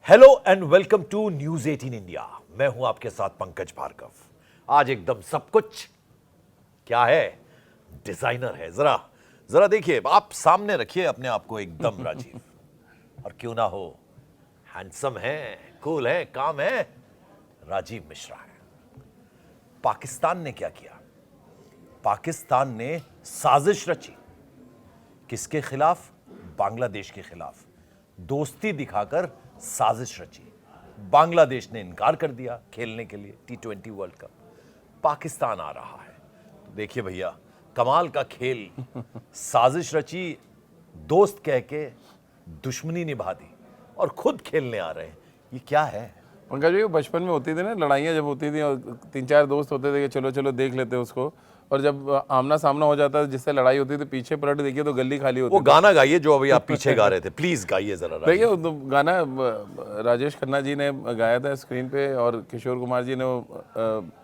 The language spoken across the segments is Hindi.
Hello and welcome to news 18 India. मैं हूं आपके साथ पंकज भार्गव। आज एकदम सब कुछ क्या है, डिजाइनर है। जरा जरा देखिए, आप सामने रखिए अपने आप को एकदम राजीव, और क्यों ना हो हैंडसम है, कूल है, काम है, राजीव मिश्रा है। पाकिस्तान ने क्या किया? पाकिस्तान ने साजिश रची। किसके खिलाफ? बांग्लादेश के खिलाफ। दोस्ती दिखाकर साजिश रची। बांग्लादेश ने इनकार कर दिया खेलने के लिए T20 वर्ल्ड कप। पाकिस्तान आ रहा है तो देखिए भैया, कमाल का खेल। साजिश रची, दोस्त कह के दुश्मनी निभा दी और खुद खेलने आ रहे हैं। ये क्या है? पंकज जी, बचपन में होती थी ना लड़ाइयाँ, जब होती थी और तीन चार दोस्त होते थे कि चलो चलो देख लेते उसको, और जब आमना सामना हो जाता जिससे लड़ाई होती थी, पीछे पलट देखिए तो गली खाली होती वो थी। गाना गाइए जो अभी आप पीछे गा रहे थे, प्लीज गाइए जरा। देखिए वो तो गाना राजेश खन्ना जी ने गाया था स्क्रीन पे, और किशोर कुमार जी ने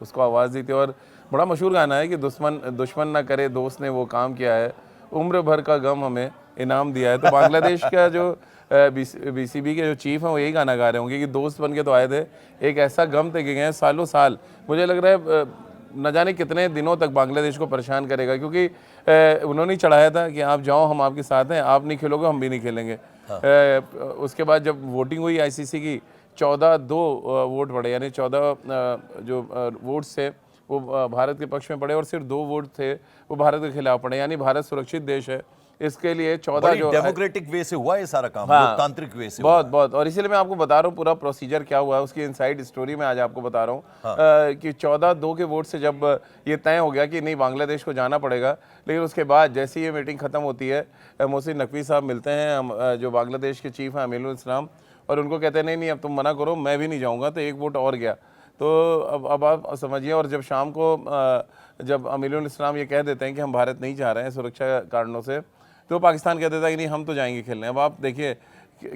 उसको आवाज़ दी थी, और बड़ा मशहूर गाना है कि दुश्मन ना करे दोस्त ने वो काम किया है, उम्र भर का गम हमें इनाम दिया है। तो बांग्लादेश का जो बीसीबी के जो चीफ हैं वो यही गाना गा रहे होंगे कि दोस्त बन के तो आए थे, एक ऐसा गम थे कि गए सालों साल। मुझे लग रहा है न जाने कितने दिनों तक बांग्लादेश को परेशान करेगा, क्योंकि उन्होंने चढ़ाया था कि आप जाओ, हम आपके साथ हैं, आप नहीं खेलोगे हम भी नहीं खेलेंगे। उसके बाद जब वोटिंग हुई आईसीसी की, 14-2 वोट पड़े, यानी 14 जो वोट्स थे वो भारत के पक्ष में पड़े, और सिर्फ 2 वोट थे वो भारत के खिलाफ पड़े। यानी भारत सुरक्षित देश है, इसके लिए 14 जो डेमोक्रेटिक वे से हुआ ये सारा काम, हाँ, लोकतांत्रिक वे से बहुत बहुत। और इसीलिए मैं आपको बता रहा हूँ पूरा प्रोसीजर क्या हुआ है, उसकी इनसाइड स्टोरी मैं आज आपको बता रहा हूँ। कि 14-2 के वोट से जब ये तय हो गया कि नहीं बांग्लादेश को जाना पड़ेगा, लेकिन उसके बाद जैसे ये मीटिंग खत्म होती है, मोहसिन नकवी साहब मिलते हैं जो बांग्लादेश के चीफ हैं अमीनुल इस्लाम, और उनको कहते हैं नहीं नहीं अब तुम मना करो, मैं भी नहीं जाऊँगा। तो एक वोट और गया। तो अब आप समझिए, और जब शाम को जब अमीनुल इस्लाम ये कह देते हैं कि हम भारत नहीं जा रहे हैं सुरक्षा कारणों से, तो पाकिस्तान कह देता है कि नहीं हम तो जाएंगे खेलने। अब आप देखिए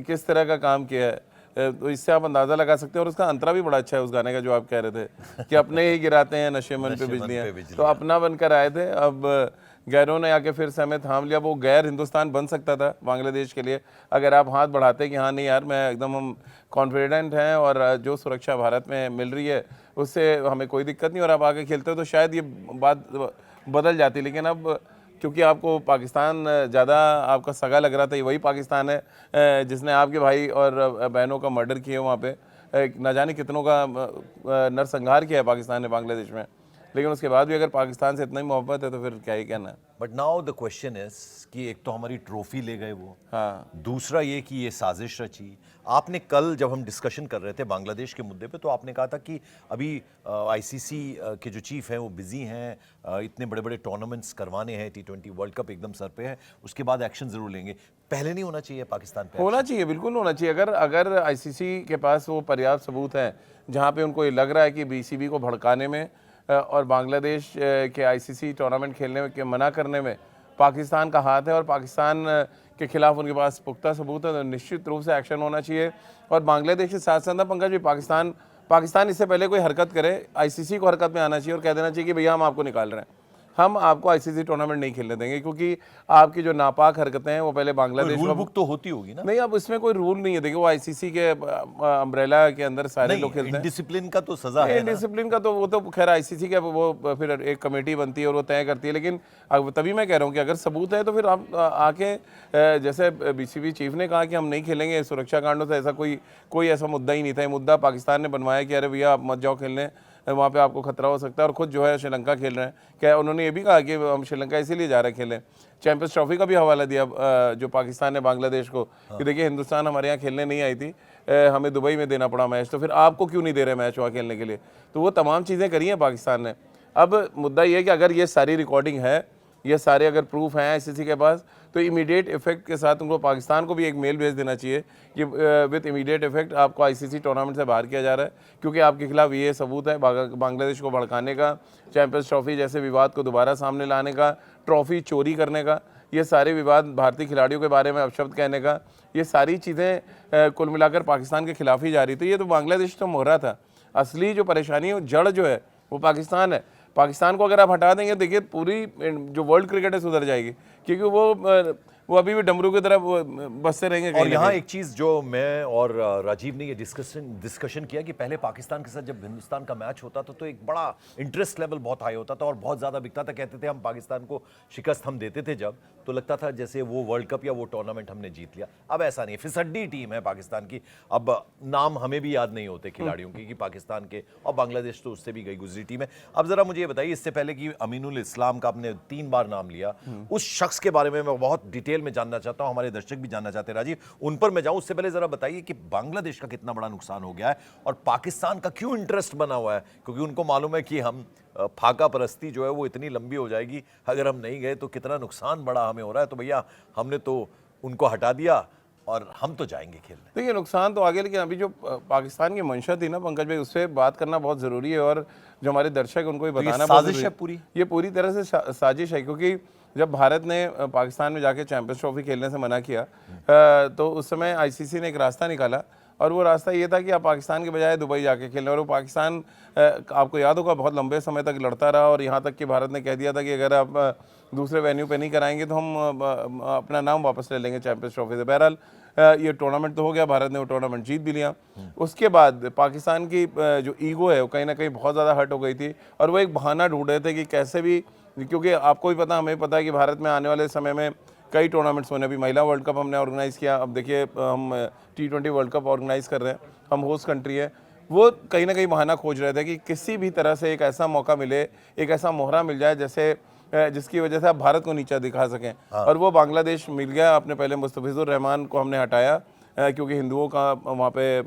किस तरह का काम किया है, तो इससे आप अंदाज़ा लगा सकते हैं। और उसका अंतरा भी बड़ा अच्छा है उस गाने का, जो आप कह रहे थे कि अपने ही गिराते हैं नशे मन पे बिजलियाँ, तो अपना बनकर आए थे। अब गैरों ने आके फिर से हमें थाम लिया। वो गैर हिंदुस्तान बन सकता था बांग्लादेश के लिए, अगर आप हाथ बढ़ाते कि हाँ नहीं यार मैं एकदम, हम कॉन्फिडेंट हैं और जो सुरक्षा भारत में मिल रही है उससे हमें कोई दिक्कत नहीं, और आप आगे खेलते हो, तो शायद ये बात बदल जाती। लेकिन अब क्योंकि आपको पाकिस्तान ज़्यादा आपका सगा लग रहा था, ये वही पाकिस्तान है जिसने आपके भाई और बहनों का मर्डर किया वहाँ पे, न जाने कितनों का नरसंहार किया है पाकिस्तान ने बांग्लादेश में। लेकिन उसके बाद भी अगर पाकिस्तान से इतना ही मोहब्बत है तो फिर क्या ही कहना है। But now the question is कि एक तो हमारी ट्रॉफी ले गए वो, हाँ, दूसरा ये कि ये साजिश रची। आपने कल जब हम डिस्कशन कर रहे थे बांग्लादेश के मुद्दे पे, तो आपने कहा था कि अभी आईसीसी के जो चीफ हैं वो बिजी हैं, इतने बड़े बड़े टूर्नामेंट्स करवाने हैं, T20 वर्ल्ड कप एकदम सर पे है, उसके बाद एक्शन जरूर लेंगे। पहले नहीं होना चाहिए पाकिस्तान पे? होना चाहिए, बिल्कुल होना चाहिए। अगर आईसीसी के पास वो पर्याप्त सबूत हैं जहाँ पे उनको ये लग रहा है कि बीसीबी को भड़काने में और बांग्लादेश के आईसीसी टूर्नामेंट खेलने में के मना करने में पाकिस्तान का हाथ है, और पाकिस्तान के खिलाफ उनके पास पुख्ता सबूत है, तो निश्चित रूप से एक्शन होना चाहिए। और बांग्लादेश के साथ साथ पंकज भी पाकिस्तान इससे पहले कोई हरकत करे, आईसीसी को हरकत में आना चाहिए और कह देना चाहिए कि भैया हम आपको निकाल रहे हैं, हम आपको आईसीसी टूर्नामेंट नहीं खेलने देंगे, क्योंकि आपकी जो नापाक हरकतें हैं वो पहले बांग्लादेश रूल बुक तो होती होगी ना? नहीं, अब इसमें कोई रूल नहीं है। देखिए वो आईसीसी के अम्ब्रेला के अंदर सारे लोग खेलते हैं। डिसिप्लिन का तो सजा है ना? डिसिप्लिन का तो वो तो खैर आईसीसी के वो फिर एक कमेटी बनती है और वो तय करती है। लेकिन अब तभी मैं कह रहा हूँ कि अगर सबूत है तो फिर आप आके, जैसे बीसीबी चीफ ने कहा कि हम नहीं खेलेंगे सुरक्षा कारणों से, ऐसा कोई ऐसा मुद्दा ही नहीं था। ये मुद्दा पाकिस्तान ने बनवाया कि अरे भैया आप मत जाओ खेलने, वहाँ पे आपको खतरा हो सकता है, और खुद जो है श्रीलंका खेल रहे हैं। क्या उन्होंने ये भी कहा कि हम श्रीलंका इसीलिए जा रहे हैं खेलें। चैंपियंस ट्रॉफी का भी हवाला दिया जो पाकिस्तान ने बांग्लादेश को, कि देखिए हिंदुस्तान हमारे यहाँ खेलने नहीं आई थी, हमें दुबई में देना पड़ा मैच, तो फिर आपको क्यों नहीं दे रहे मैच वहाँ खेलने के लिए। तो वो तमाम चीज़ें करी हैं पाकिस्तान ने। अब मुद्दा ये है कि अगर ये सारी रिकॉर्डिंग है, ये सारे अगर प्रूफ हैं आईसीसी के पास, तो इमीडिएट इफेक्ट के साथ उनको पाकिस्तान को भी एक मेल भेज देना चाहिए कि विद इमीडिएट इफेक्ट आपको आईसीसी टूर्नामेंट से बाहर किया जा रहा है, क्योंकि आपके खिलाफ ये सबूत है बांग्लादेश को भड़काने का, चैंपियंस ट्रॉफी जैसे विवाद को दोबारा सामने लाने का, ट्रॉफी चोरी करने का, ये सारे विवाद भारतीय खिलाड़ियों के बारे में अपशब्द कहने का, ये सारी चीज़ें कुल मिलाकर पाकिस्तान के खिलाफ ही जा रही थी। ये तो बांग्लादेश तो मोहरा था, असली जो परेशानी है जड़ जो है वो पाकिस्तान है। पाकिस्तान को अगर आप हटा देंगे, देखिए पूरी जो वर्ल्ड क्रिकेट है सुधर जाएगी, क्योंकि वो वो अभी भी डमरू की तरह बसते रहेंगे और कहीं ना यहाँ कहीं। एक चीज जो मैं और राजीव ने ये डिस्कशन किया कि पहले पाकिस्तान के साथ जब हिंदुस्तान का मैच होता था तो एक बड़ा इंटरेस्ट लेवल बहुत हाई होता था और बहुत ज्यादा बिकता था। कहते थे हम पाकिस्तान को शिकस्त हम देते थे जब, तो लगता था जैसे वो वर्ल्ड कप या वो टूर्नामेंट हमने जीत लिया। अब ऐसा नहीं, फिसड्डी टीम है पाकिस्तान की। अब नाम हमें भी याद नहीं होते खिलाड़ियों की कि पाकिस्तान के, और बांग्लादेश तो उससे भी गई गुजरी टीम है। अब जरा मुझे ये बताइए, इससे पहले कि अमीनुल इस्लाम का आपने 3 बार नाम लिया, उस शख्स के बारे में मैं बहुत डिटेल में जानना चाहता हूं, हमारे दर्शक भी जानना चाहते हैं राजीव, उन पर मैं जाऊं उससे पहले जरा बताइए कि बांग्लादेश का कितना बड़ा नुकसान हो गया है और पाकिस्तान का क्यों इंटरेस्ट बना हुआ है, क्योंकि उनको मालूम है कि हम फाका परस्ती जो है वो इतनी लंबी हो जाएगी, अगर हम नहीं गए तो कितना नुकसान बड़ा हमें हो रहा है, तो भैया हमने तो उनको हटा दिया और हम तो जाएंगे खेलने। देखिए नुकसान तो आगे, लेकिन अभी जो पाकिस्तान की मंशा थी ना पंकज भाई, उससे बात करना बहुत ज़रूरी है और जो हमारे दर्शक हैं उनको भी बताना बहुत साजिश ज़रूरी है पूरी? ये पूरी तरह से साजिश है, क्योंकि जब भारत ने पाकिस्तान में जाके चैंपियंस ट्रॉफी खेलने से मना किया तो उस समय आईसीसी ने एक रास्ता निकाला और वो रास्ता ये था कि आप पाकिस्तान के बजाय दुबई जाके खेलें। और वो पाकिस्तान आपको याद होगा बहुत लंबे समय तक लड़ता रहा और यहाँ तक कि भारत ने कह दिया था कि अगर आप दूसरे वेन्यू पे नहीं कराएंगे तो हम अपना नाम वापस ले लेंगे चैंपियंस ट्रॉफी से। बहरहाल ये टूर्नामेंट तो हो गया, भारत ने वो टूर्नामेंट जीत भी लिया। उसके बाद पाकिस्तान की जो ईगो है वो कहीं ना कहीं बहुत ज़्यादा हर्ट हो गई थी और वो एक बहाना ढूंढ रहे थे कि कैसे भी, क्योंकि आपको भी पता, हमें पता है कि भारत में आने वाले समय में कई टूर्नामेंट्स होने, अभी महिला वर्ल्ड कप हमने ऑर्गेनाइज़ किया, अब देखिए हम T20 वर्ल्ड कप ऑर्गेनाइज़ कर रहे हैं, हम होस्ट कंट्री है। वो कहीं ना कहीं बहाना खोज रहे थे कि किसी भी तरह से एक ऐसा मौका मिले, एक ऐसा मोहरा मिल जाए जैसे जिसकी वजह से आप भारत को नीचा दिखा सकें। और वो बांग्लादेश मिल गया। अपने पहले मुस्तफिजुर रहमान को हमने हटाया क्योंकि हिंदुओं का वहाँ पे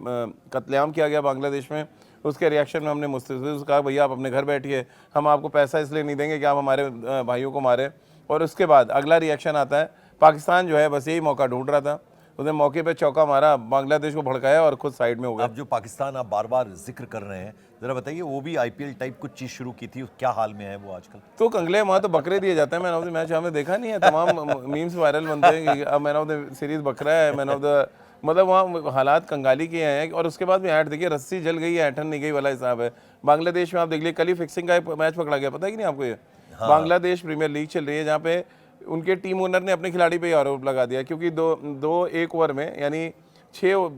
कत्लेआम किया गया बांग्लादेश में। उसके रिएक्शन में हमने मुस्तफिजुर कहा भैया आप अपने घर बैठिए, हम आपको पैसा इसलिए नहीं देंगे कि आप हमारे भाइयों को मारें। और उसके बाद अगला रिएक्शन आता है, पाकिस्तान जो है बस यही मौका ढूंढ रहा था, उसने मौके पे चौका मारा, बांग्लादेश को भड़काया और खुद साइड में हो गया। अब जो पाकिस्तान आप बार बार जिक्र कर रहे हैं, जरा बताइए, वो भी आईपीएल टाइप कुछ चीज शुरू की थी, क्या हाल में है वो आजकल? तो कंगले वहाँ तो बकरे दिए जाते हैं मैन ऑफ द मैच, हमने देखा नहीं है, तमाम मीम्स वायरल बनते हैं कि अब मैन ऑफ द सीरीज बकरा है, मैन ऑफ द, मतलब वहाँ हालात कंगाली के हैं। और उसके बाद भी ऐड देखिए, रस्सी जल गई है, ऐठन नहीं गई वाला हिसाब है। बांग्लादेश में आप देख लीजिए, कल ही फिक्सिंग का मैच पकड़ा गया, पता है कि नहीं आपको ये? बांग्लादेश प्रीमियर लीग चल रही है जहाँ पे उनके टीम ओनर ने अपने खिलाड़ी पे आरोप लगा दिया क्योंकि दो एक ओवर में यानी 6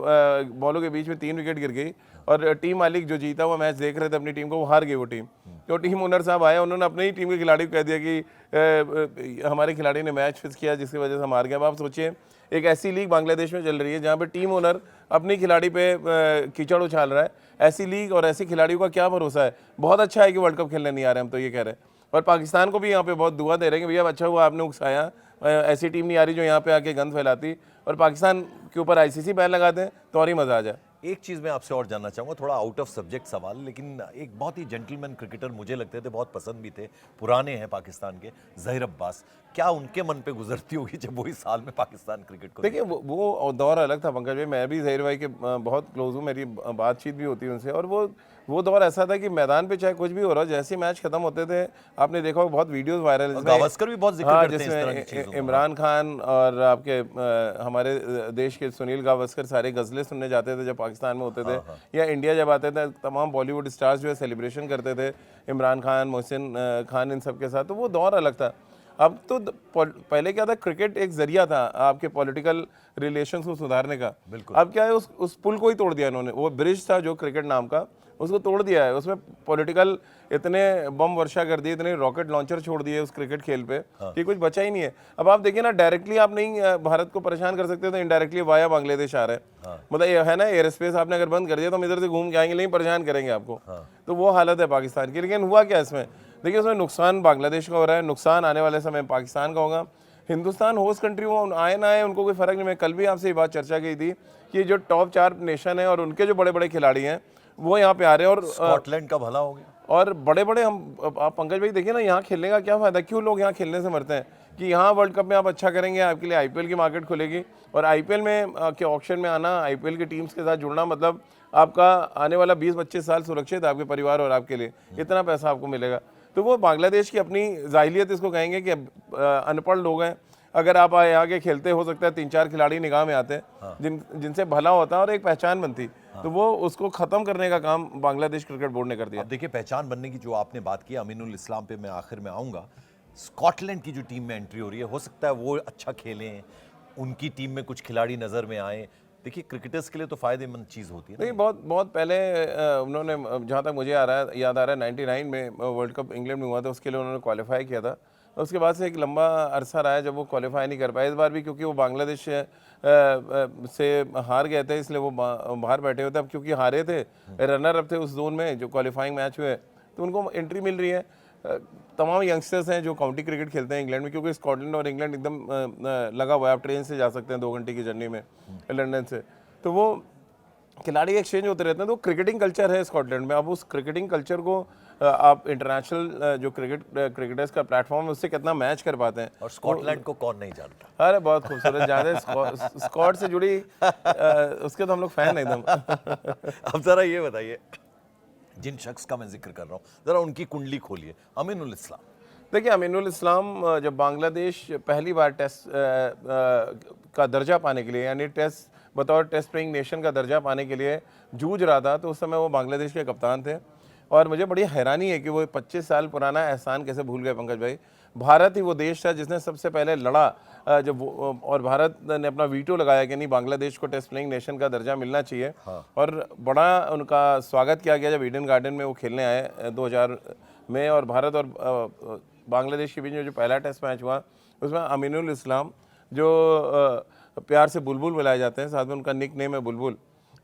बॉलों के बीच में 3 विकेट गिर गई और टीम मालिक जो जीता हुआ मैच देख रहे थे अपनी टीम को, वो हार गई वो टीम। तो टीम ओनर साहब आए, उन्होंने अपने ही टीम के खिलाड़ी को कह दिया कि हमारे खिलाड़ी ने मैच फिक्स किया जिसकी वजह से हम हार गए। अब आप सोचिए, एक ऐसी लीग बांग्लादेश में चल रही है जहाँ पे टीम ओनर अपनी खिलाड़ी पे कीचड़ उछाल रहा है। ऐसी लीग और ऐसी खिलाड़ियों का क्या भरोसा है? बहुत अच्छा है कि वर्ल्ड कप खेलने नहीं आ रहे, हम तो ये कह रहे हैं। और पाकिस्तान को भी यहाँ पे बहुत दुआ दे रहे हैं कि भैया अच्छा हुआ आपने उकसाया, ऐसी टीम नहीं आ रही जो यहाँ पे आके गंद फैलाती, और पाकिस्तान के ऊपर आईसीसी बैन लगा दें तो और ही मजा आ जाए। एक चीज मैं आपसे और जानना चाहूंगा, थोड़ा आउट ऑफ सब्जेक्ट सवाल, लेकिन एक बहुत ही जेंटलमैन क्रिकेटर मुझे लगते थे, बहुत पसंद भी थे, पुराने हैं पाकिस्तान के, जहीर अब्बास, क्या उनके मन पे गुजरती होगी जब वो इस साल में पाकिस्तान क्रिकेट को? देखिए वो दौर अलग था पंकज भाई, मैं भी जहीर भाई के बहुत क्लोज हूँ, मेरी बातचीत भी होती है उनसे। और वो दौर ऐसा था कि मैदान पे चाहे कुछ भी हो रहा हो, जैसे मैच खत्म होते थे आपने देखा हो बहुत वीडियोस वायरल, गावस्कर भी बहुत जिक्र करते हैं इस तरह की चीजों का। इमरान खान और आपके हमारे देश के सुनील गावस्कर सारे गजलें सुनने जाते थे जब पाकिस्तान में होते थे, या इंडिया जब आते थे तमाम बॉलीवुड स्टार्स जो है सेलिब्रेशन करते थे, इमरान खान, मोहसिन खान, इन सब के साथ। तो वो दौर अलग था। अब तो पहले क्या था, क्रिकेट एक जरिया था आपके पॉलिटिकल रिलेशंस को सुधारने का। अब क्या है, उस पुल को ही तोड़ दिया इन्होंने, वो ब्रिज था जो क्रिकेट नाम का, उसको तोड़ दिया है। उसमें पॉलिटिकल इतने बम वर्षा कर दिए, इतने रॉकेट लॉन्चर छोड़ दिए उस क्रिकेट खेल पे कि कुछ बचा ही नहीं है। अब आप देखिए ना, डायरेक्टली आप नहीं भारत को परेशान कर सकते, तो इनडायरेक्टली वाया बांग्लादेश आ रहा है। मतलब ये है ना, एयर स्पेस आपने अगर बंद कर दिया तो हम इधर से घूम के आएंगे, नहीं परेशान करेंगे आपको। तो वो हालत है पाकिस्तान की। लेकिन हुआ क्या इसमें, देखिए उसमें नुकसान बांग्लादेश का हो रहा है, नुकसान आने वाले समय में पाकिस्तान का होगा। हिंदुस्तान होस्ट कंट्री वो आए ना आए उनको कोई फर्क नहीं। मैं कल भी आपसे ये बात चर्चा की थी कि जो टॉप 4 नेशन है और उनके जो बड़े बड़े खिलाड़ी हैं वो यहाँ पे आ रहे हैं। और स्कॉटलैंड का भला हो गया, और बड़े बड़े हम, आप पंकज भाई देखिए ना, यहाँ खेलने का क्या फायदा, क्यों लोग यहाँ खेलने से मरते हैं कि यहाँ वर्ल्ड कप में आप अच्छा करेंगे, आपके लिए आईपीएल की मार्केट खुलेगी, और आईपीएल में के ऑक्शन में आना, आईपीएल की टीम्स के साथ जुड़ना, मतलब आपका आने वाला 20-25 साल सुरक्षित है आपके परिवार और आपके लिए, इतना पैसा आपको मिलेगा। तो वो बांग्लादेश की अपनी जाहिलियत इसको कहेंगे कि अनपढ़ लोग हैं, अगर आप आगे खेलते हो सकता है 3-4 खिलाड़ी निगाह में आते हैं जिनसे भला होता है और एक पहचान बनती, तो वो उसको खत्म करने का काम बांग्लादेश क्रिकेट बोर्ड ने कर दिया। अब देखिए, पहचान बनने की जो आपने बात की, अमीनुल इस्लाम पे मैं आखिर में आऊंगा, स्कॉटलैंड की जो टीम में एंट्री हो रही है, हो सकता है वो अच्छा खेलें, उनकी टीम में कुछ खिलाड़ी नजर में आए। देखिए क्रिकेटर्स के लिए तो फायदेमंद चीज होती है नहीं, ना। बहुत बहुत पहले उन्होंने, जहाँ तक मुझे याद आ रहा है 99 में वर्ल्ड कप इंग्लैंड में हुआ था, उसके लिए उन्होंने क्वालिफाई किया था। उसके बाद से एक लंबा अरसा रहा है जब वो क्वालिफाई नहीं कर पाए। इस बार भी क्योंकि वो बांग्लादेश से हार गए थे, इसलिए वो बाहर बैठे हुए थे। अब क्योंकि हारे थे, रनर अप थे उस जोन में जो क्वालिफाइंग मैच हुए, तो उनको एंट्री मिल रही है। तमाम यंगस्टर्स हैं जो काउंटी क्रिकेट खेलते हैं इंग्लैंड में, क्योंकि स्कॉटलैंड और इंग्लैंड एकदम लगा हुआ है। आप ट्रेन से जा सकते हैं 2 घंटे की जर्नी में लंदन से। तो वो खिलाड़ी एक्सचेंज होते रहते हैं। तो क्रिकेटिंग कल्चर है स्कॉटलैंड में। अब उस क्रिकेटिंग कल्चर को आप इंटरनेशनल जो क्रिकेटर्स का प्लेटफॉर्म है उससे कितना मैच कर पाते हैं। और स्कॉटलैंड को कौन नहीं जानता। अरे बहुत खूबसूरत, ज़्यादा स्कॉट से जुड़ी उसके तो हम लोग फैन एकदम। अब जरा ये बताइए, जिन शख्स का मैं जिक्र कर रहा हूँ, जरा उनकी कुंडली खोलिए। अमीनुल इस्लाम। देखिए, अमीनुल इस्लाम जब बांग्लादेश पहली बार टेस्ट का दर्जा पाने के लिए, यानी टेस्ट बतौर टेस्ट प्लेइंग नेशन का दर्जा पाने के लिए जूझ रहा था, तो उस समय वो बांग्लादेश के कप्तान थे। और मुझे बड़ी हैरानी है कि वो 25 साल पुराना एहसान कैसे भूल गए पंकज भाई। भारत ही वो देश था जिसने सबसे पहले लड़ा जब और भारत ने अपना वीटो लगाया कि नहीं, बांग्लादेश को टेस्ट प्लेइंग नेशन का दर्जा मिलना चाहिए। और बड़ा उनका स्वागत किया गया जब ईडन गार्डन में वो खेलने आए 2000 में। और भारत और बांग्लादेश के बीच में जो पहला टेस्ट मैच हुआ, उसमें अमीनुल इस्लाम, जो प्यार से बुलबुल बुलाए जाते हैं, साथ में उनका निक नेम है बुलबुल,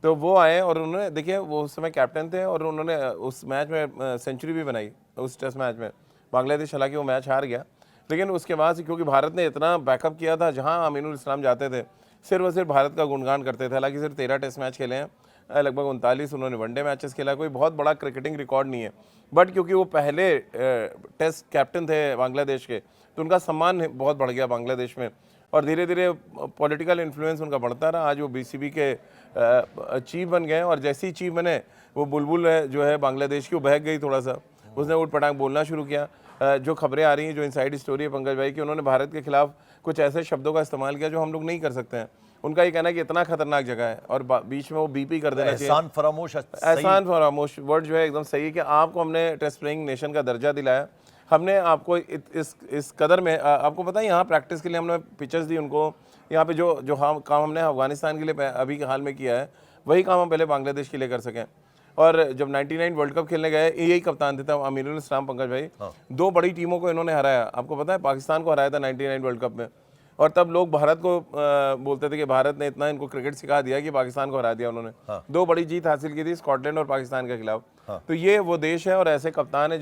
तो वो आए और उन्होंने, देखिए वो उस समय कैप्टन थे और उन्होंने उस मैच में सेंचुरी भी बनाई उस टेस्ट मैच में। बांग्लादेश हालांकि वो मैच हार गया, लेकिन उसके बाद से क्योंकि भारत ने इतना बैकअप किया था, जहां अमीनुल इस्लाम जाते थे सिर्फ और सिर्फ भारत का गुणगान करते थे। हालांकि सिर्फ 13 टेस्ट मैच खेले हैं, लगभग 39 उन्होंने वनडे मैचेस खेला। कोई बहुत बड़ा क्रिकेटिंग रिकॉर्ड नहीं है, बट क्योंकि वो पहले टेस्ट कैप्टन थे बांग्लादेश के, तो उनका सम्मान बहुत बढ़ गया बांग्लादेश में। और धीरे धीरे पॉलिटिकल इन्फ्लुएंस उनका बढ़ता रहा। आज वो बीसीबी के चीफ बन गए, और जैसे ही चीफ बने, वो बुलबुल जो है बांग्लादेश की, वो बहक गई थोड़ा सा, उसने उठ पटांग बोलना शुरू किया। जो खबरें आ रही हैं, जो इनसाइड स्टोरी है पंकज भाई, कि उन्होंने भारत के खिलाफ कुछ ऐसे शब्दों का इस्तेमाल किया जो हम लोग नहीं कर सकते हैं। उनका ये कहना है कि इतना खतरनाक जगह है, और बीच में वो बीपी कर देना चाहिए। एहसान फरामोश, एहसान फरामोश वर्ड जो है एकदम सही है, कि आपको हमने टेस्ट प्लेइंग नेशन का दर्जा दिलाया, हमने आपको इस कदर में, आपको पता है यहाँ प्रैक्टिस के लिए हमने पिचेस दी उनको। यहाँ पे जो काम हमने अफगानिस्तान के लिए अभी हाल में किया है, वही काम हम पहले बांग्लादेश के लिए कर सकें। और जब 99 वर्ल्ड कप खेलने गए, यही कप्तान थे तब अमीनुल इस्लाम पंकज भाई। 2 बड़ी टीमों को इन्होंने हराया। आपको पता है, पाकिस्तान को हराया था 99 वर्ल्ड कप में, और तब लोग भारत को बोलते थे कि भारत ने इतना इनको क्रिकेट सिखा दिया कि पाकिस्तान को हरा दिया उन्होंने। 2 बड़ी जीत हासिल की थी, स्कॉटलैंड और पाकिस्तान के खिलाफ। तो ये वो देश है, और ऐसे कप्तान है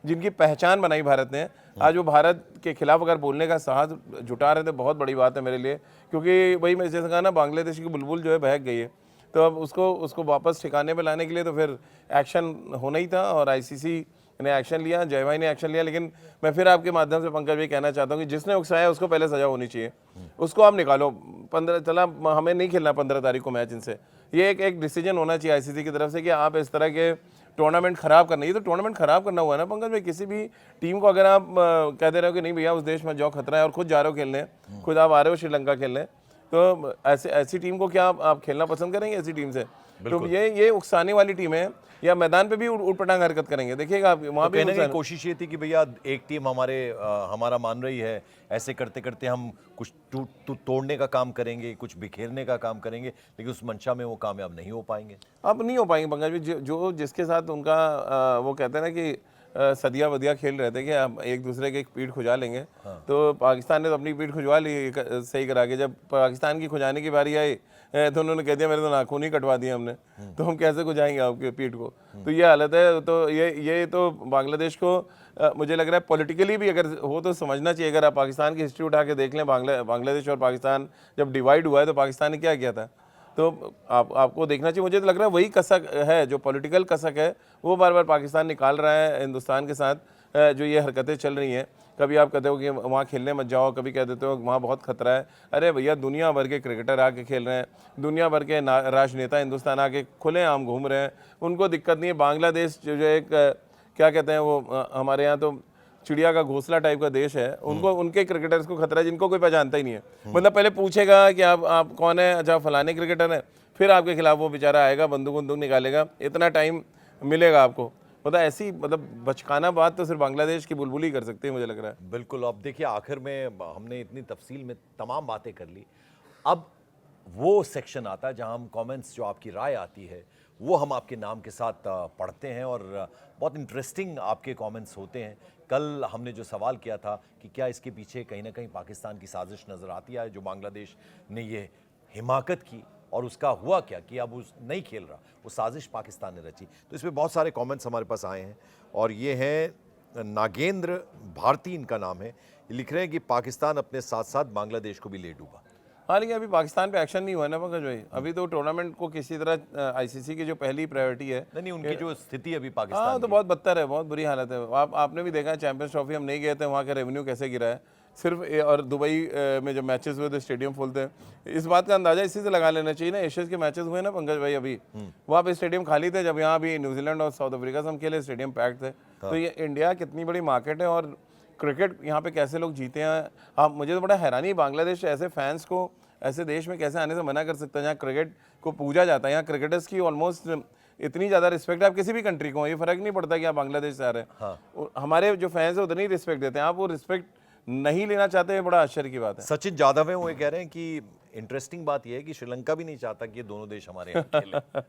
जिनकी पहचान बनाई भारत ने। आज वो भारत के खिलाफ अगर बोलने का साहस जुटा रहे थे, बहुत बड़ी बात है मेरे लिए, क्योंकि वही मैं जैसे कहा ना, बांग्लादेश की बुलबुल जो है बहक गई है। तो अब उसको वापस ठिकाने पे लाने के लिए तो फिर एक्शन होना ही था, और आईसीसी ने एक्शन लिया, जय भाई ने एक्शन लिया। लेकिन मैं फिर आपके माध्यम से पंकज भाई कहना चाहता हूँ कि जिसने उकसाया उसको पहले सजा होनी चाहिए, उसको आप निकालो। 15 चला, हमें नहीं खेलना 15 तारीख को मैच इनसे। ये एक डिसीजन होना चाहिए आईसीसी की तरफ से कि आप इस तरह के टूर्नामेंट खराब करना, ये तो टूर्नामेंट खराब करना हुआ है ना पंकज भाई। किसी भी टीम को अगर आप कह दे रहे हो कि नहीं भैया उस देश में जाओ, खतरा है, और खुद जा रहे हो खेलने, खुद आप आ रहे हो श्रीलंका खेलने, तो ऐसी टीम को क्या आप खेलना पसंद करेंगे ऐसी टीम से? तो ये उकसाने वाली टीम है, या मैदान पे भी उठपटांग हरकत करेंगे। देखिएगा आप वहाँ भी कहने की कोशिश ये थी कि भैया एक टीम हमारा मान रही है, ऐसे करते करते हम कुछ तोड़ने का काम करेंगे, कुछ बिखेरने का काम करेंगे, लेकिन उस मंशा में वो कामयाब नहीं हो पाएंगे। अब नहीं हो पाएंगे पंकज जी। जो जिसके साथ उनका वो कहते हैं ना कि सदिया वदिया खेल रहे थे कि हम एक दूसरे के पीठ खुजा लेंगे। तो पाकिस्तान ने तो अपनी पीठ खुजवा ली सही करा के। जब पाकिस्तान की खुजाने की बारी आई तो उन्होंने कह दिया मेरे तो नाखून ही कटवा दिए हमने, तो हम कैसे खुजाएंगे आपके पीठ को? तो ये हालत है। तो ये तो बांग्लादेश को मुझे लग रहा है पॉलिटिकली भी अगर हो तो समझना चाहिए। अगर आप पाकिस्तान की हिस्ट्री उठा के देख लें, बांग्लादेश और पाकिस्तान जब डिवाइड हुआ है तो पाकिस्तान ने क्या किया था, तो आपको देखना चाहिए। मुझे तो लग रहा है वही कसक है, जो पॉलिटिकल कसक है, वो बार बार पाकिस्तान निकाल रहा है हिंदुस्तान के साथ। जो ये हरकतें चल रही हैं, कभी आप कहते हो कि वहाँ खेलने मत जाओ, कभी कह देते हो वहाँ बहुत खतरा है। अरे भैया, दुनिया भर के क्रिकेटर आके खेल रहे हैं, दुनिया भर के राजनेता हिंदुस्तान आके खुलेआम घूम रहे हैं, उनको दिक्कत नहीं है। बांग्लादेश जो एक क्या कहते हैं वो, हमारे यहाँ तो चिड़िया का घोंसला टाइप का देश है, उनको उनके क्रिकेटर्स को खतरा है जिनको कोई पहचानता ही नहीं है। मतलब पहले पूछेगा कि आप कौन है, अच्छा फलाने क्रिकेटर है, फिर आपके खिलाफ वो बेचारा आएगा, बंदूक निकालेगा, इतना टाइम मिलेगा आपको। मतलब ऐसी मतलब बचकाना बात तो सिर्फ बांग्लादेश की बुलबुल ही कर सकते हैं, मुझे लग रहा है। बिल्कुल। अब देखिए, आखिर में हमने इतनी तफसील में तमाम बातें कर ली। अब वो सेक्शन आता है जहां हम कमेंट्स, जो आपकी राय आती है, वो हम आपके नाम के साथ पढ़ते हैं और बहुत इंटरेस्टिंग आपके कमेंट्स होते हैं। कल हमने जो सवाल किया था कि क्या इसके पीछे कहीं ना कहीं पाकिस्तान की साजिश नज़र आती है, जो बांग्लादेश ने ये हिमाकत की और उसका हुआ क्या कि अब उस नहीं खेल रहा, वो साजिश पाकिस्तान ने रची। तो इसमें बहुत सारे कमेंट्स हमारे पास आए हैं और ये हैं नागेंद्र भारती, इनका नाम है। ये लिख रहे हैं कि पाकिस्तान अपने साथ साथ बांग्लादेश को भी ले डूबा। हाँ, लेकिन अभी पाकिस्तान पे एक्शन नहीं हुआ ना पंकज भाई। अभी तो टूर्नामेंट को किसी तरह आईसीसी की जो पहली प्रायोरिटी है, नहीं, उनकी जो स्थिति अभी पाकिस्तान हाँ तो की, बहुत बदतर है, बहुत बुरी हालत है। आपने भी देखा है चैंपियंस ट्रॉफी हम नहीं गए थे, वहाँ का रेवेन्यू कैसे गिरा है सिर्फ और दुबई में जब मैचेस हुए थे स्टेडियम फुल थे। इस बात का अंदाजा इसी से लगा लेना चाहिए ना, एशियंस के मैचेस हुए ना पंकज भाई अभी, वहाँ पे स्टेडियम खाली थे, जब यहाँ अभी न्यूजीलैंड और साउथ अफ्रीका से हम खेले स्टेडियम पैक्ड थे। तो ये इंडिया कितनी बड़ी मार्केट है और क्रिकेट यहाँ पे कैसे लोग जीते हैं। हाँ, मुझे तो बड़ा हैरानी, बांग्लादेश ऐसे फैंस को ऐसे देश में कैसे आने से मना कर सकता है जहाँ क्रिकेट को पूजा जाता है। यहाँ क्रिकेटर्स की ऑलमोस्ट इतनी ज़्यादा रिस्पेक्ट है, आप किसी भी कंट्री को, ये फर्क नहीं पड़ता कि आप बांग्लादेश से आ रहे हैं। हमारे जो फैंस है उतनी रिस्पेक्ट देते हैं, आप वो रिस्पेक्ट नहीं लेना चाहते हैं, बड़ा आश्चर्य की बात है। सचिन जाधव है, वो ये कह रहे हैं कि इंटरेस्टिंग बात यह है कि श्रीलंका भी नहीं चाहता कि ये दोनों देश हमारे यहाँ खेलें।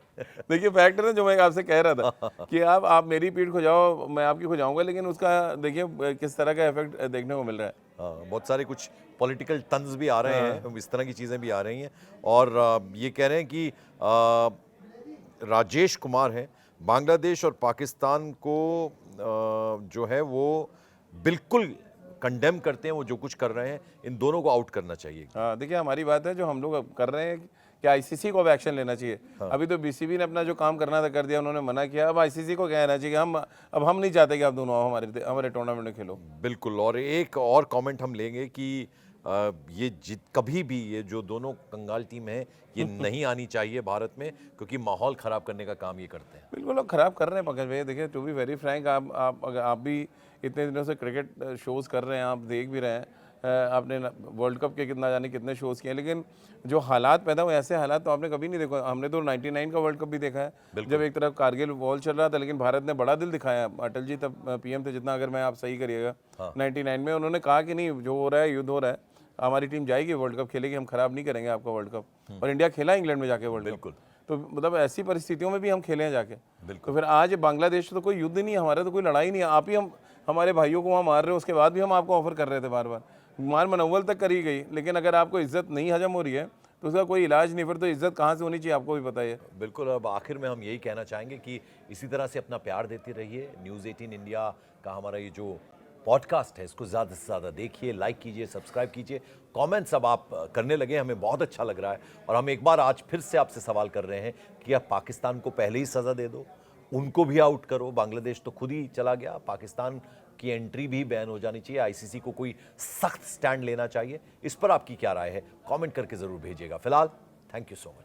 देखिए फैक्ट है ना, जो मैं आपसे कह रहा था कि आप मेरी पीठ खुजाओ, मैं आपकी खुजाऊंगा, लेकिन उसका देखिए किस तरह का इफेक्ट देखने को मिल रहा है। हाँ, बहुत सारे कुछ पॉलिटिकल तंज भी आ रहे हैं, इस तरह की चीज़ें भी आ रही हैं। और ये कह रहे हैं कि राजेश कुमार हैं, बांग्लादेश और पाकिस्तान को जो है वो बिल्कुल कंडेम करते हैं, वो जो कुछ कर रहे हैं, इन दोनों को आउट करना चाहिए। हाँ, देखिए हमारी बात है जो हम लोग अब कर रहे हैं कि आईसीसी को अब एक्शन लेना चाहिए। अभी तो बीसीबी ने अपना जो काम करना था कर दिया, उन्होंने मना किया। अब आईसीसी को कहना चाहिए कि हम नहीं चाहते कि आप दोनों आओ हमारे टूर्नामेंट में खेलो। बिल्कुल। और एक और कमेंट हम लेंगे कि ये कभी भी ये जो दोनों कंगाल टीम है ये नहीं आनी चाहिए भारत में, क्योंकि माहौल ख़राब करने का काम ये करते हैं। बिल्कुल लोग ख़राब कर रहे हैं पंकज भाई। देखिए टू बी वेरी फ्रैंक, आप भी इतने दिनों से क्रिकेट शोज़ कर रहे हैं, आप देख भी रहे हैं, आपने वर्ल्ड कप के कितना जाने कितने शोज़ किए, लेकिन जो हालात पैदा हुए ऐसे हालात तो आपने कभी नहीं देखा। हमने तो 99 का वर्ल्ड कप भी देखा है, जब एक तरफ कारगिल वॉर चल रहा था, लेकिन भारत ने बड़ा दिल दिखाया। अटल जी तब पीएम थे, जितना अगर मैं आप सही करिएगा, 99 में उन्होंने कहा कि नहीं, जो हो रहा है युद्ध हो रहा है, हमारी टीम जाएगी वर्ल्ड कप खेलेगी, हम खराब नहीं करेंगे आपका वर्ल्ड कप। और इंडिया खेला इंग्लैंड में जाके वर्ल्ड कप। तो मतलब ऐसी परिस्थितियों में भी हम खेले हैं जाके। तो फिर आज बांग्लादेश तो कोई युद्ध नहीं है हमारा, तो कोई लड़ाई नहीं है, आप ही हमारे भाइयों को वहाँ मार रहे हो, उसके बाद भी हम आपको ऑफर कर रहे थे बार बार, मान मनव्वल तक करी गई। लेकिन अगर आपको इज्जत नहीं हजम हो रही है तो उसका कोई इलाज नहीं, फिर तो इज्जत कहाँ से होनी चाहिए आपको भी पता है। बिल्कुल। अब आखिर में हम यही कहना चाहेंगे कि इसी तरह से अपना प्यार देते रहिए। न्यूज़ 18 इंडिया का हमारा ये जो पॉडकास्ट है, इसको ज़्यादा से ज़्यादा देखिए, लाइक कीजिए, सब्सक्राइब कीजिए। कमेंट्स अब आप करने लगे, हमें बहुत अच्छा लग रहा है। और हम एक बार आज फिर से आपसे सवाल कर रहे हैं कि आप पाकिस्तान को पहले ही सज़ा दे दो, उनको भी आउट करो। बांग्लादेश तो खुद ही चला गया, पाकिस्तान की एंट्री भी बैन हो जानी चाहिए, आईसीसी को कोई सख्त स्टैंड लेना चाहिए। इस पर आपकी क्या राय है, कमेंट करके ज़रूर भेजिएगा। फिलहाल थैंक यू सो मच।